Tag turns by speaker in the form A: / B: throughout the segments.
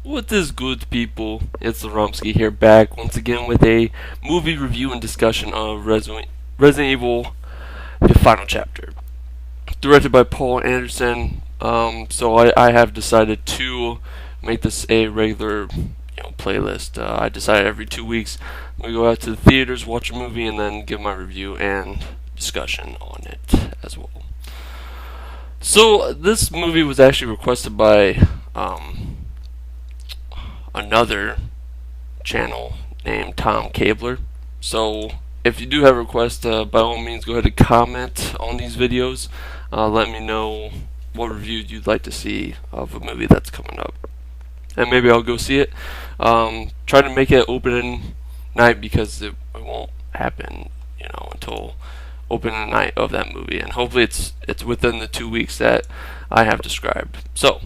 A: What is good, people? It's Romsky here, back once again with a movie review and discussion of Resident Evil: The Final Chapter, directed by Paul Anderson. So I have decided to make this a regular, playlist. I decided every 2 weeks we go out to the theaters, watch a movie, and then give my review and discussion on it as well. So this movie was actually requested by another channel named Tom Cabler. So if you do have requests, by all means go ahead and comment on these videos. Let me know what reviews you'd like to see of a movie that's coming up, and maybe I'll go see it. Try to make it opening night because it won't happen, until opening night of that movie, and hopefully it's within the 2 weeks that I have described. So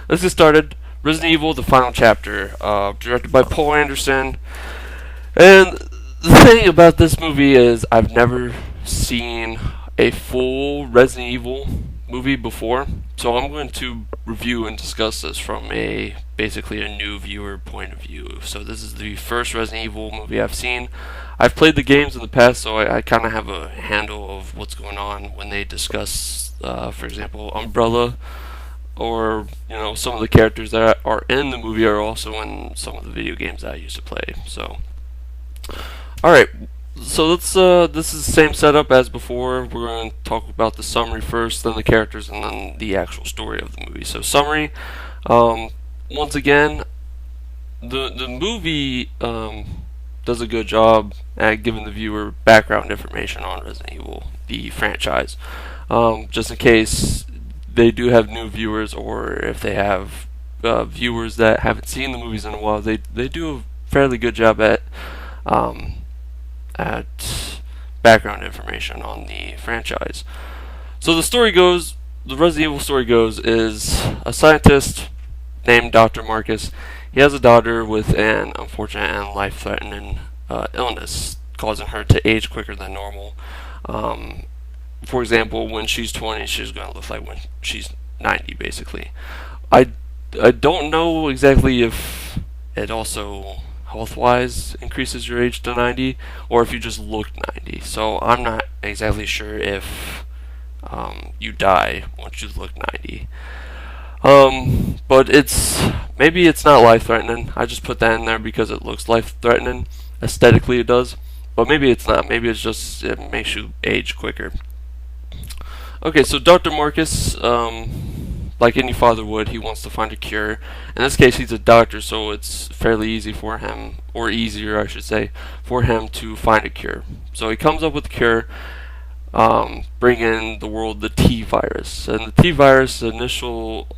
A: let's get started. Resident Evil: The Final Chapter, directed by Paul Anderson. And the thing about this movie is I've never seen a full Resident Evil movie before, so I'm going to review and discuss this from basically a new viewer point of view. So this is the first Resident Evil movie I've seen. I've played the games in the past, so I kind of have a handle of what's going on when they discuss, for example, Umbrella, or some of the characters that are in the movie are also in some of the video games that I used to play. So alright, so let's this is the same setup as before. We're going to talk about the summary first, then the characters, and then the actual story of the movie. So summary, once again, the movie does a good job at giving the viewer background information on Resident Evil, the franchise, just in case they do have new viewers, or if they have viewers that haven't seen the movies in a while. They do a fairly good job at background information on the franchise. So the Resident Evil story goes, is a scientist named Dr. Marcus. He has a daughter with an unfortunate and life-threatening illness, causing her to age quicker than normal. For example, when she's 20, she's going to look like when she's 90, basically. I, I don't know exactly if it also health-wise increases your age to 90, or if you just look 90. So I'm not exactly sure if you die once you look 90. But maybe it's not life-threatening. I just put that in there because it looks life-threatening. Aesthetically, it does. But maybe it's not. Maybe it's just it makes you age quicker. Okay, so Dr. Marcus, like any father would, he wants to find a cure. In this case, he's a doctor, so it's fairly easy for him, or easier, I should say, for him to find a cure. So he comes up with a cure, bringing the world the T virus. And the T virus, the initial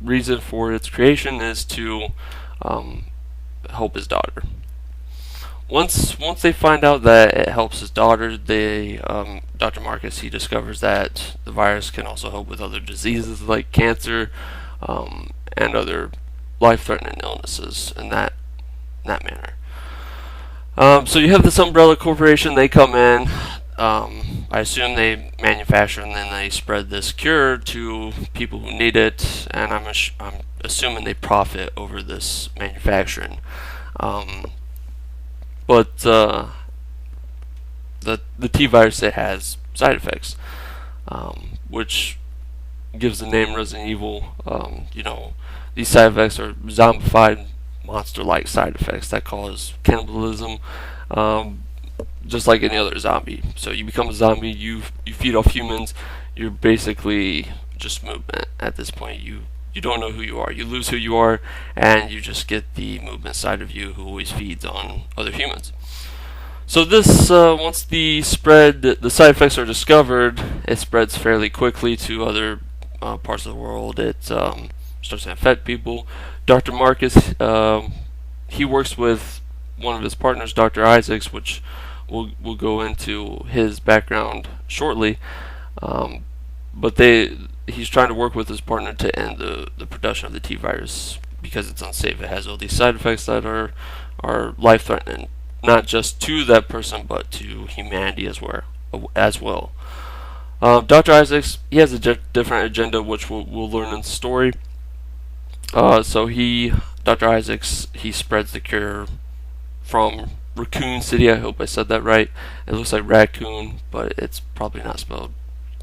A: reason for its creation is to help his daughter. Once they find out that it helps his daughter, Dr. Marcus, he discovers that the virus can also help with other diseases like cancer, and other life-threatening illnesses in that manner. So you have this Umbrella Corporation. They come in. I assume they manufacture and then they spread this cure to people who need it, and I'm assuming they profit over this manufacturing. But the T virus, it has side effects, which gives the name Resident Evil. These side effects are zombified, monster-like side effects that cause cannibalism, just like any other zombie. So you become a zombie, you feed off humans, you're basically just movement at this point. You don't know who you are. You lose who you are, and you just get the movement side of you who always feeds on other humans. So this, once the side effects are discovered, it spreads fairly quickly to other parts of the world. It starts to infect people. Dr. Marcus, he works with one of his partners, Dr. Isaacs, which we'll go into his background shortly. But he's trying to work with his partner to end the production of the T virus because it's unsafe. It has all these side effects that are life-threatening, not just to that person but to humanity as well. Dr. Isaacs, he has a different agenda, which we'll learn in the story. So he Dr. Isaacs, he spreads the cure from Raccoon City. I hope I said that right. It looks like raccoon, but it's probably not spelled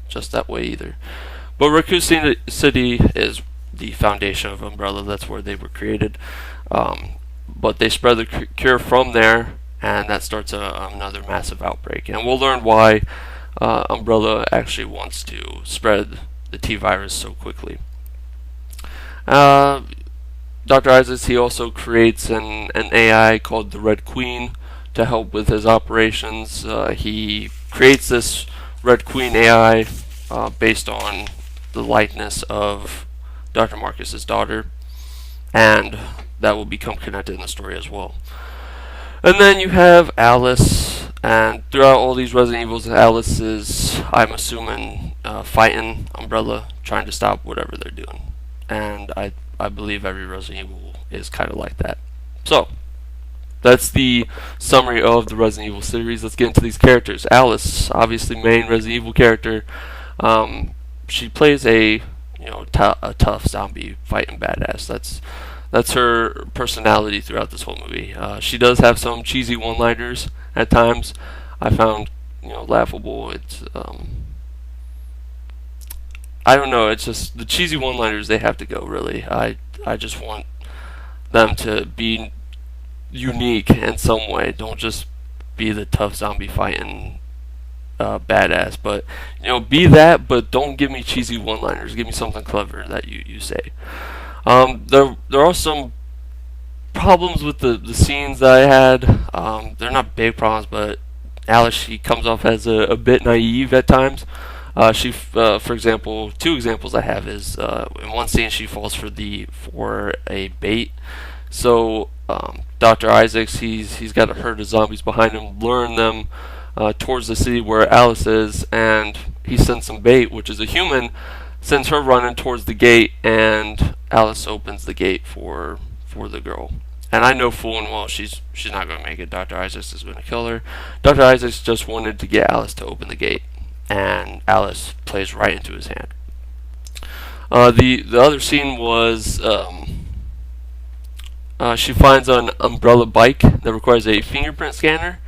A: just that way either. But Raccoon City is the foundation of Umbrella. That's where they were created. But they spread the cure from there, and that starts another massive outbreak. And we'll learn why Umbrella actually wants to spread the T virus so quickly. Dr. Isaacs, he also creates an AI called the Red Queen to help with his operations. He creates this Red Queen AI based on the likeness of Dr. Marcus's daughter, and that will become connected in the story as well. And then you have Alice, and throughout all these Resident Evils, Alice is, I'm assuming, fighting Umbrella, trying to stop whatever they're doing. And I believe every Resident Evil is kind of like that. So, that's the summary of the Resident Evil series. Let's get into these characters. Alice, obviously main Resident Evil character. She plays a tough zombie fighting badass. That's her personality throughout this whole movie. She does have some cheesy one-liners at times. I found laughable. It's I don't know. It's just the cheesy one-liners. They have to go. Really, I just want them to be unique in some way. Don't just be the tough zombie fighting badass, but be that, but don't give me cheesy one-liners. Give me something clever that you say. There are some problems with the scenes that I had. They're not big problems, but Alice, she comes off as a bit naive at times. For example, two examples I have is in one scene she falls for a bait. So Dr. Isaacs, he's got a herd of zombies behind him, luring them towards the city where Alice is, and he sends some bait, which is a human, sends her running towards the gate, and Alice opens the gate for the girl. And I know full and well she's not going to make it. Dr. Isaacs is going to kill her. Dr. Isaacs just wanted to get Alice to open the gate, and Alice plays right into his hand. The other scene was she finds an Umbrella bike that requires a fingerprint scanner,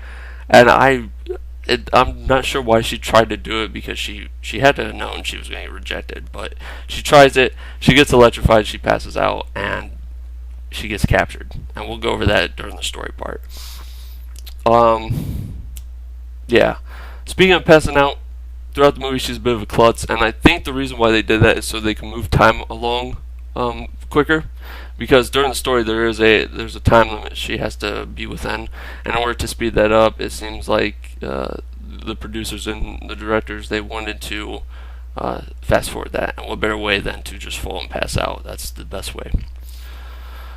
A: and I'm not sure why she tried to do it, because she had to have known she was going to get rejected. But she tries it, she gets electrified, she passes out, and she gets captured. And we'll go over that during the story part. Yeah. Speaking of passing out, throughout the movie she's a bit of a klutz, and I think the reason why they did that is so they can move time along quicker. Because during the story there's a time limit she has to be within. In order to speed that up, it seems like the producers and the directors, they wanted to fast forward that. And what better way than to just fall and pass out? That's the best way.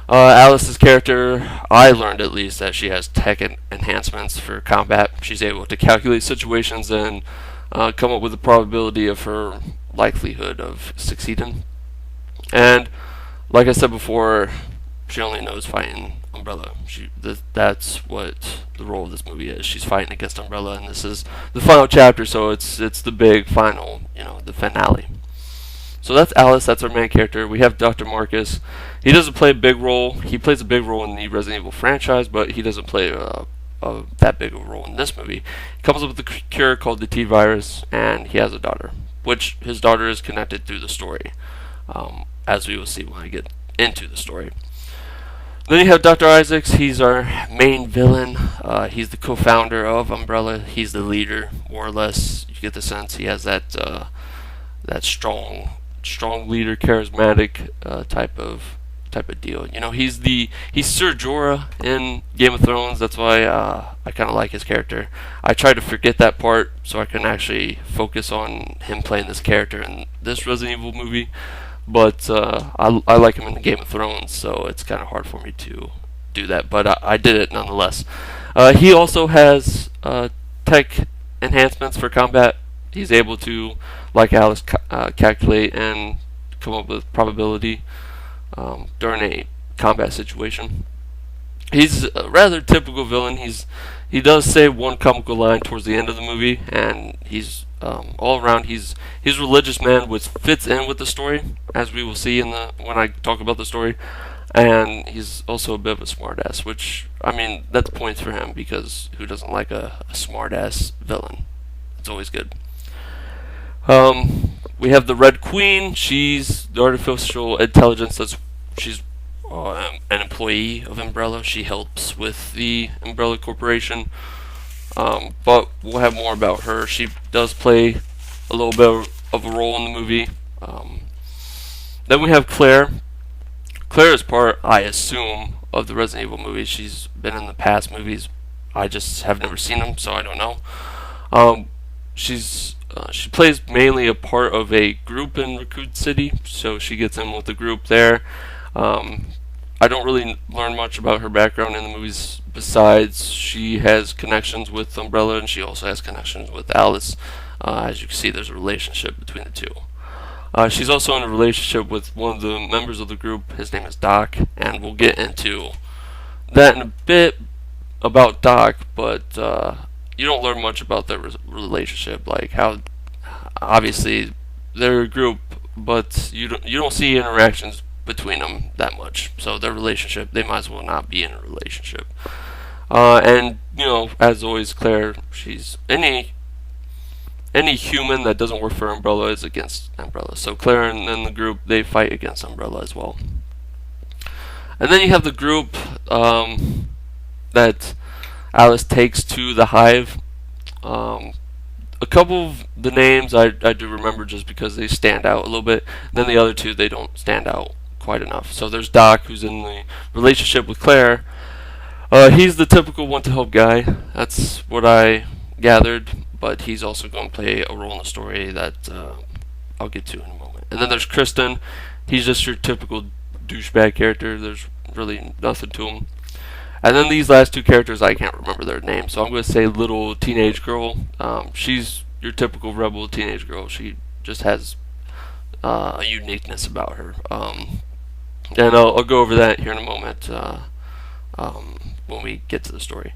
A: Alice's character, I learned at least that she has tech enhancements for combat. She's able to calculate situations and come up with a probability of her likelihood of succeeding. And like I said before, she only knows fighting Umbrella. That's what the role of this movie is. She's fighting against Umbrella, and this is the final chapter, so it's the big final, the finale. So that's Alice. That's our main character. We have Dr. Marcus. He doesn't play a big role. He plays a big role in the Resident Evil franchise, but he doesn't play that big of a role in this movie. He comes up with a cure called the T virus, and he has a daughter, which his daughter is connected through the story. As we will see when I get into the story. Then you have Dr. Isaacs. He's our main villain. He's the co-founder of Umbrella. He's the leader, more or less. You get the sense he has that strong leader, charismatic type of deal. He's Ser Jorah in Game of Thrones. That's why I kind of like his character. I tried to forget that part so I can actually focus on him playing this character in this Resident Evil movie. But I like him in the Game of Thrones, so it's kind of hard for me to do that. But I did it nonetheless. He also has tech enhancements for combat. He's able to, like Alice, calculate and come up with probability during a combat situation. He's a rather typical villain. He does say one comical line towards the end of the movie, and he's all around he's religious man, which fits in with the story, as we will see when I talk about the story. and he's also a bit of a smartass, which, I mean, that's points for him, because who doesn't like a smartass villain? It's always good. We have the Red Queen. She's the artificial intelligence she's an employee of Umbrella. She helps with the Umbrella Corporation. But we'll have more about her. She does play a little bit of a role in the movie. Then we have Claire. Claire is part, I assume, of the Resident Evil movies. She's been in the past movies. I just have never seen them, so I don't know. She plays mainly a part of a group in Raccoon City, so she gets in with the group there. I don't really learn much about her background in the movies, besides she has connections with Umbrella, and she also has connections with Alice. As you can see, there's a relationship between the two. She's also in a relationship with one of the members of the group. His name is Doc, and we'll get into that in a bit about Doc, but you don't learn much about their relationship, like how obviously they're a group, but you don't see interactions between them that much. So their relationship, they might as well not be in a relationship. And as always, Claire, she's any human that doesn't work for Umbrella is against Umbrella. So Claire and the group, they fight against Umbrella as well. And then you have the group that Alice takes to the Hive. A couple of the names I do remember just because they stand out a little bit. Then the other two, they don't stand out quite enough. So there's Doc, who's in the relationship with Claire. He's the typical want-to-help guy. That's what I gathered. But he's also going to play a role in the story that I'll get to in a moment. And then there's Kristen. He's just your typical douchebag character. There's really nothing to him. And then these last two characters, I can't remember their names, so I'm going to say little teenage girl. She's your typical rebel teenage girl. She just has a uniqueness about her. And I'll go over that here in a moment when we get to the story.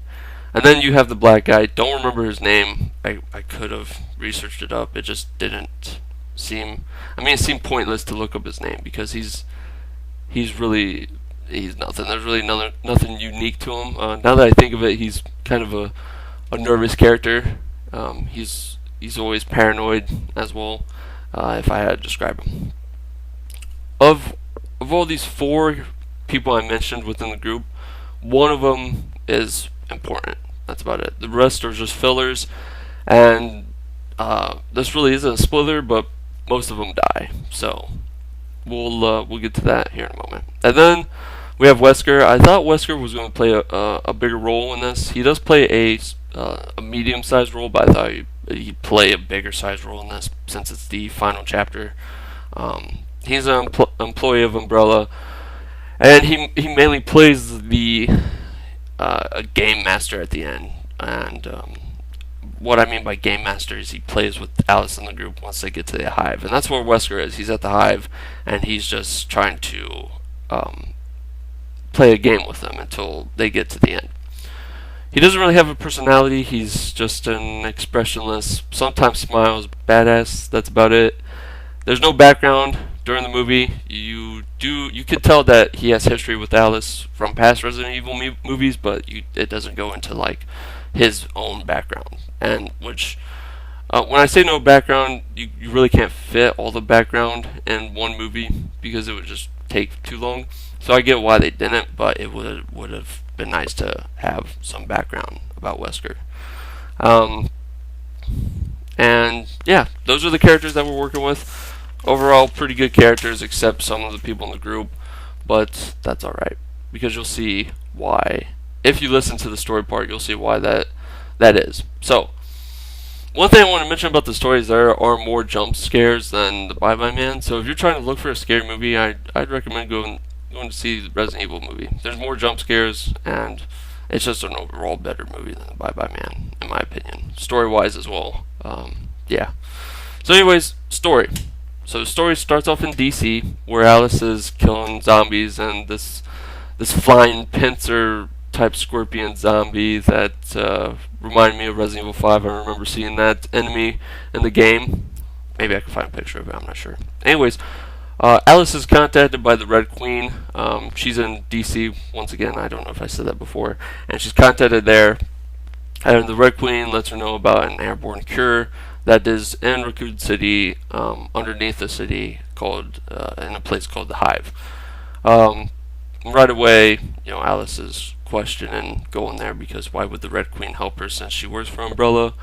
A: And then you have the black guy. Don't remember his name. I could have researched it up. It just didn't seem... I mean, it seemed pointless to look up his name, because he's nothing. There's really nothing unique to him. Now that I think of it, he's kind of a nervous character. He's always paranoid as well, if I had to describe him. Of all these four people I mentioned within the group, one of them is important. That's about it. The rest are just fillers, and this really isn't a spoiler, but most of them die. So we'll get to that here in a moment. And then we have Wesker. I thought Wesker was going to play a bigger role in this. He does play a medium-sized role, but I thought he'd play a bigger-sized role in this since it's the final chapter. He's an employee of Umbrella, and he mainly plays the a game master at the end. And what I mean by game master is he plays with Alice in the group once they get to the Hive, and that's where Wesker is. He's at the Hive, and he's just trying to play a game with them until they get to the end. He doesn't really have a personality. He's just an expressionless, sometimes smiles, badass. That's about it. There's no background during the movie. You can tell that he has history with Alice from past Resident Evil movies, but it doesn't go into like his own background. And which, when I say no background, you really can't fit all the background in one movie, because it would just take too long. So I get why they didn't, but it would have been nice to have some background about Wesker. And yeah, those are the characters that we're working with. Overall, pretty good characters, except some of the people in the group, but that's alright, because you'll see why. If you listen to the story part, you'll see why that is. So, one thing I want to mention about the story is there are more jump scares than the Bye Bye Man. So if you're trying to look for a scary movie, I'd recommend going to see the Resident Evil movie. There's more jump scares, and it's just an overall better movie than the Bye Bye Man, in my opinion. Story-wise as well. Yeah. So anyways, story. So the story starts off in DC, where Alice is killing zombies, and this flying pincer type scorpion zombie that reminded me of Resident Evil 5. I remember seeing that enemy in the game. Maybe I can find a picture of it, I'm not sure. Anyways, Alice is contacted by the Red Queen. She's in DC once again. I don't know if I said that before. And she's contacted there. And the Red Queen lets her know about an airborne cure that is in Raccoon City, underneath the city, called in a place called the Hive. Right away, Alice is questioning going there because why would the Red Queen help her since she works for Umbrella?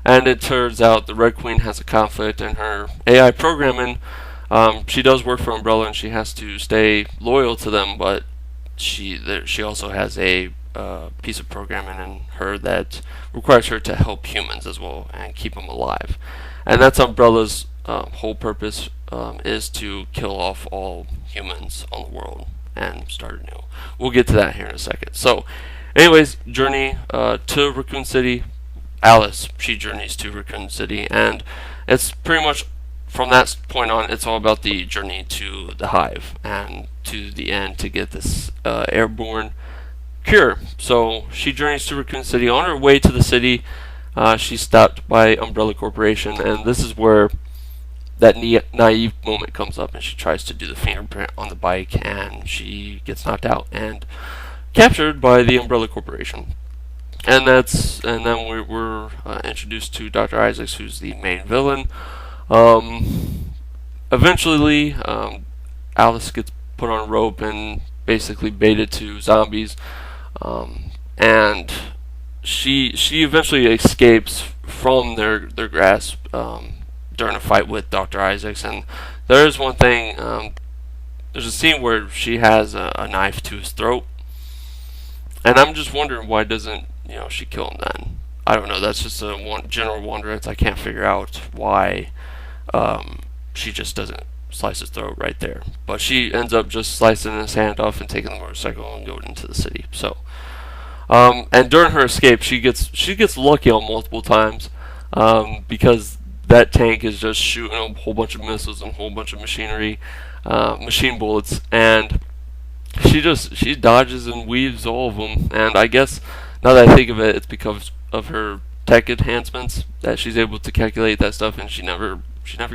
A: And it turns out the Red Queen has a conflict in her AI programming. She does work for Umbrella and she has to stay loyal to them, but she also has a piece of programming in her that requires her to help humans as well and keep them alive. And that's Umbrella's whole purpose, is to kill off all humans on the world and start anew. We'll get to that here in a second. So, anyways, journey to Raccoon City. Alice, she journeys to Raccoon City, and it's pretty much from that point on, it's all about the journey to the Hive and to the end to get this airborne cure. So she journeys to Raccoon City. On her way to the city, she's stopped by Umbrella Corporation, and this is where that naive moment comes up, and she tries to do the fingerprint on the bike, and she gets knocked out and captured by the Umbrella Corporation. And then we're introduced to Dr. Isaacs, who's the main villain. Eventually, Alice gets put on a rope and basically baited to zombies, and she eventually escapes from their grasp during a fight with Dr. Isaacs. And there is one thing. There's a scene where she has a knife to his throat, and I'm just wondering why doesn't she kill him then? I don't know. That's just a general wonder. I can't figure out why she just doesn't slice his throat right there. But she ends up just slicing his hand off and taking the motorcycle and going into the city. So, and during her escape, she gets lucky on multiple times because that tank is just shooting a whole bunch of missiles and a whole bunch of machinery, machine bullets, and she dodges and weaves all of them. And I guess now that I think of it, it's because of her tech enhancements that she's able to calculate that stuff, and she never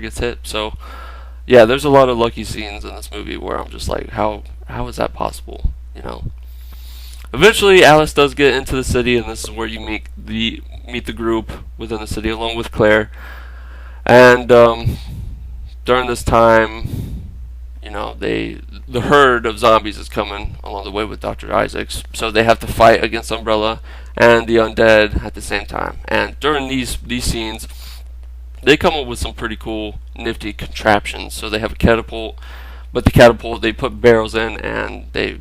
A: gets hit. So yeah, there's a lot of lucky scenes in this movie where I'm just like, how is that possible? Eventually, Alice does get into the city, and this is where you meet the group within the city along with Claire. And during this time, the herd of zombies is coming along the way with Dr. Isaacs, so they have to fight against Umbrella and the undead at the same time. And during these scenes, they come up with some pretty cool, nifty contraptions. So they have a catapult, but the catapult, they put barrels in, and they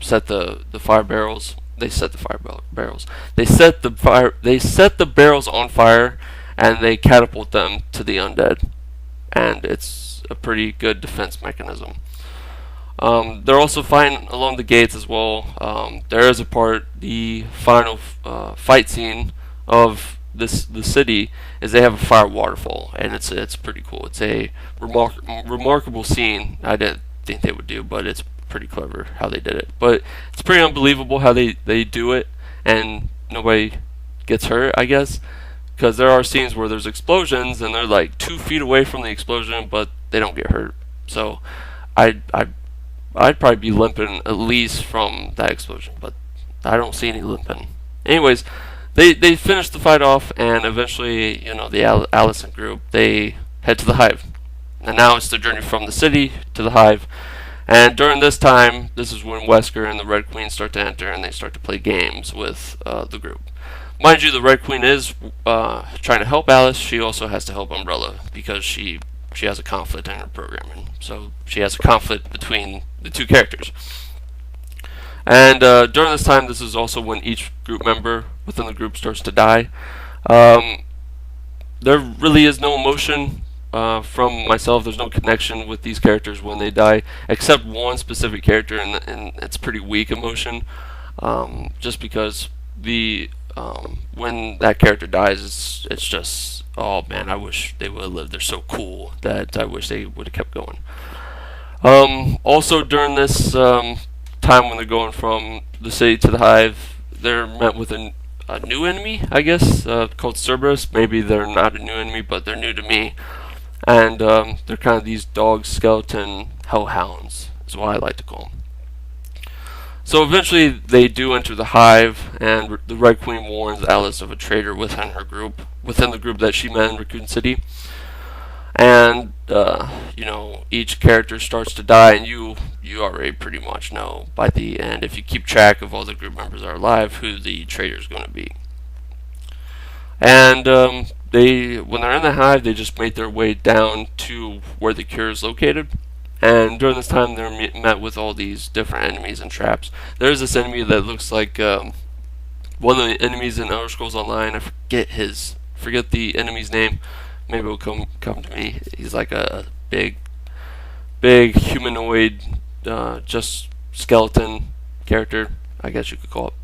A: set the fire barrels. They set the fire barrels. They set the barrels on fire, and they catapult them to the undead. And it's a pretty good defense mechanism. They're also fighting along the gates as well. There is a part, the final fight scene of the city, is they have a fire waterfall, and it's pretty cool. It's a remarkable scene. I didn't think they would do, but it's pretty clever how they did it. But it's pretty unbelievable how they do it, and nobody gets hurt, I guess, because there are scenes where there's explosions, and they're like 2 feet away from the explosion, but they don't get hurt. So I'd probably be limping at least from that explosion, but I don't see any limping. Anyways, they finish the fight off, and eventually, the Allison group, they head to the Hive. And now it's the journey from the city to the Hive. And during this time, this is when Wesker and the Red Queen start to enter, and they start to play games with the group. Mind you, the Red Queen is trying to help Alice. She also has to help Umbrella because she has a conflict in her programming. So she has a conflict between the two characters. And during this time, this is also when each group member within the group starts to die. There really is no emotion from myself. There's no connection with these characters when they die, except one specific character, and it's pretty weak emotion. Just because when that character dies, it's just, oh man, I wish they would have lived. They're so cool that I wish they would have kept going. Also, during this time when they're going from the city to the Hive, they're met with a new enemy, I guess, called Cerberus. Maybe they're not a new enemy, but they're new to me. and they're kind of these dog skeleton hellhounds, is what I like to call them. So eventually they do enter the hive, and the Red Queen warns Alice of a traitor within her group, within the group that she met in Raccoon City. And each character starts to die, and you already pretty much know by the end, if you keep track of all the group members that are alive, who the traitor is going to be. And when they're in the hive, they just make their way down to where the cure is located. And during this time, they're met with all these different enemies and traps. There's this enemy that looks like one of the enemies in Elder Scrolls Online. I forget the enemy's name. Maybe it'll come to me. He's like a big humanoid, just skeleton character, I guess you could call it.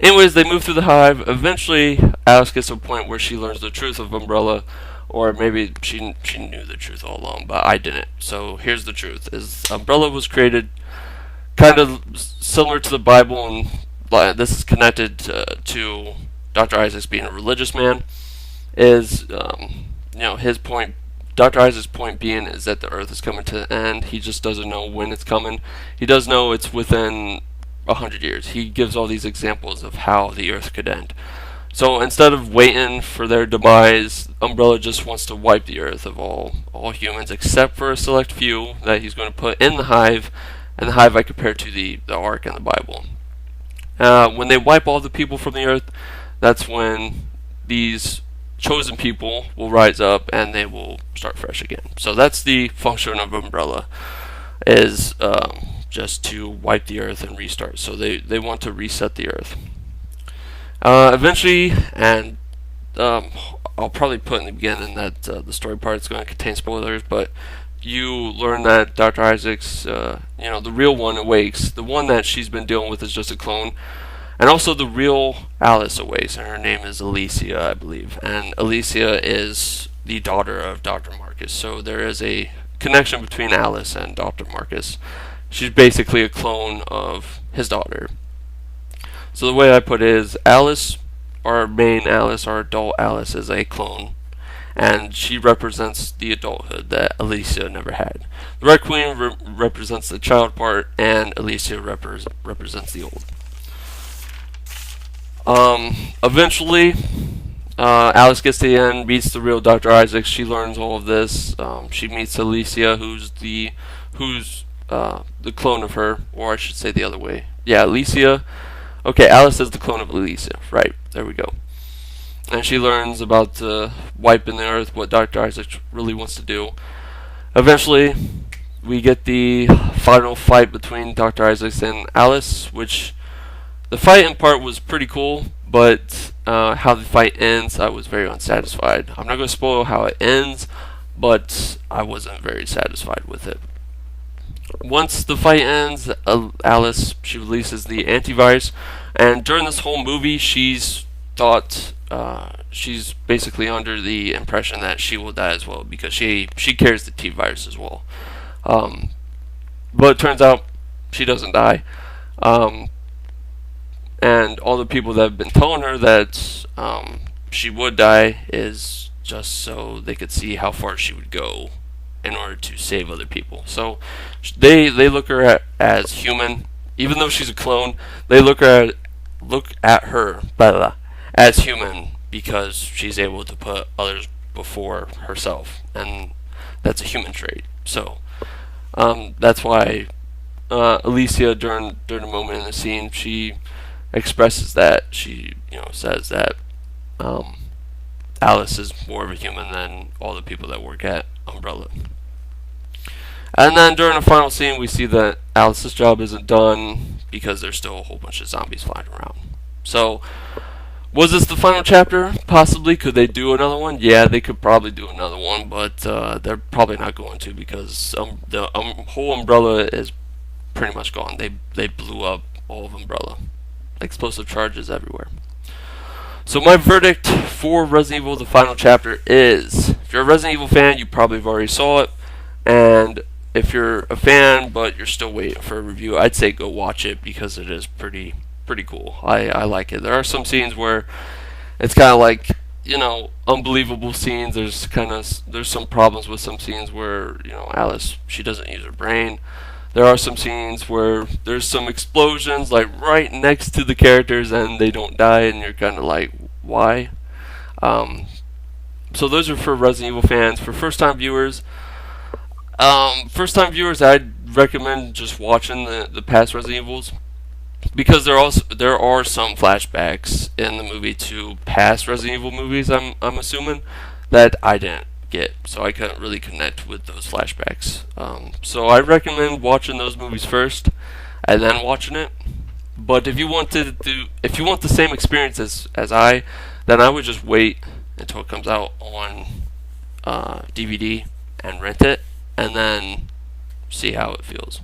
A: Anyways, they move through the hive. Eventually, Alice gets to a point where she learns the truth of Umbrella, or maybe she knew the truth all along, but I didn't. So here's the truth: is Umbrella was created kind of similar to the Bible, and this is connected to Dr. Isaacs being a religious man. Is his point, Dr. Isaac's point being is that the Earth is coming to an end. He just doesn't know when it's coming. He does know it's within 100 years. He gives all these examples of how the Earth could end. So instead of waiting for their demise, Umbrella just wants to wipe the Earth of all humans, except for a select few that he's going to put in the hive. And the hive I compare to the Ark in the Bible. When they wipe all the people from the Earth, that's when these chosen people will rise up and they will start fresh again. So that's the function of Umbrella, is just to wipe the Earth and restart. So they want to reset the Earth. Eventually, and I'll probably put in the beginning that the story part is going to contain spoilers, but you learn that Dr. Isaacs, the real one awakes. The one that she's been dealing with is just a clone. And also the real Alice awakes, and her name is Alicia, I believe. And Alicia is the daughter of Dr. Marcus. So there is a connection between Alice and Dr. Marcus. She's basically a clone of his daughter. So the way I put it is, Alice, our main Alice, our adult Alice, is a clone. And she represents the adulthood that Alicia never had. The Red Queen represents the child part, and Alicia represents the old. Eventually, Alice gets to the end, meets the real Dr. Isaacs. She learns all of this. She meets Alicia, who's the clone of her, or I should say the other way. Yeah, Alicia. Okay, Alice is the clone of Alicia. Right, there we go. And she learns about wiping the Earth, what Dr. Isaacs really wants to do. Eventually, we get the final fight between Dr. Isaacs and Alice, which the fight in part was pretty cool, but how the fight ends, I was very unsatisfied. I'm not going to spoil how it ends, but I wasn't very satisfied with it. Once the fight ends, Alice, she releases the antivirus, and during this whole movie, she's basically under the impression that she will die as well, because she carries the T virus as well. But it turns out she doesn't die. And all the people that have been telling her that she would die is just so they could see how far she would go in order to save other people. So they look her as human, even though she's a clone. They look at her as human because she's able to put others before herself, and that's a human trait. So that's why Alicia, during the moment in the scene, she expresses that. She says that Alice is more of a human than all the people that work at Umbrella. And then during the final scene, we see that Alice's job isn't done because there's still a whole bunch of zombies flying around. So, was this the final chapter? Possibly. Could they do another one? Yeah, they could probably do another one, but they're probably not going to, because the whole Umbrella is pretty much gone. They blew up all of Umbrella. Explosive charges everywhere. So my verdict for Resident Evil: The Final Chapter is, if you're a Resident Evil fan, you probably have already saw it, and if you're a fan but you're still waiting for a review, I'd say go watch it, because it is pretty cool. I like it. There are some scenes where it's kind of like you know, unbelievable scenes. There's some problems with some scenes where, you know, Alice, she doesn't use her brain. There are some scenes where there's some explosions like right next to the characters and they don't die, and you're kind of like, why? Um, so those are for Resident Evil fans. For first time viewers, I'd recommend just watching the past Resident Evils, because there are some flashbacks in the movie to past Resident Evil movies. I'm assuming that I didn't get, so I couldn't really connect with those flashbacks. So I recommend watching those movies first and then watching it. But if you want the same experience as I, then I would just wait until it comes out on DVD and rent it, and then see how it feels.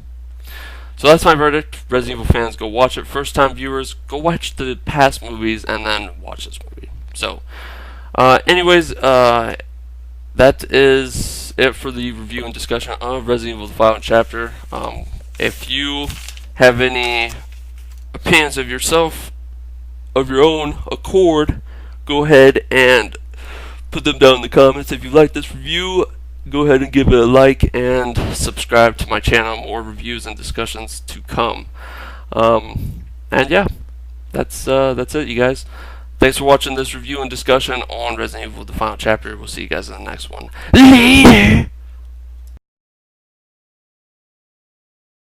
A: So that's my verdict. Resident Evil fans, go watch it. First time viewers, go watch the past movies and then watch this movie. So, anyways, that is it for the review and discussion of Resident Evil: The Final Chapter. If you have any opinions of yourself, of your own accord, go ahead and put them down in the comments. If you like this review, go ahead and give it a like and subscribe to my channel. More reviews and discussions to come. And yeah, that's it, you guys. Thanks for watching this review and discussion on Resident Evil: The Final Chapter. We'll see you guys in the next one. Later!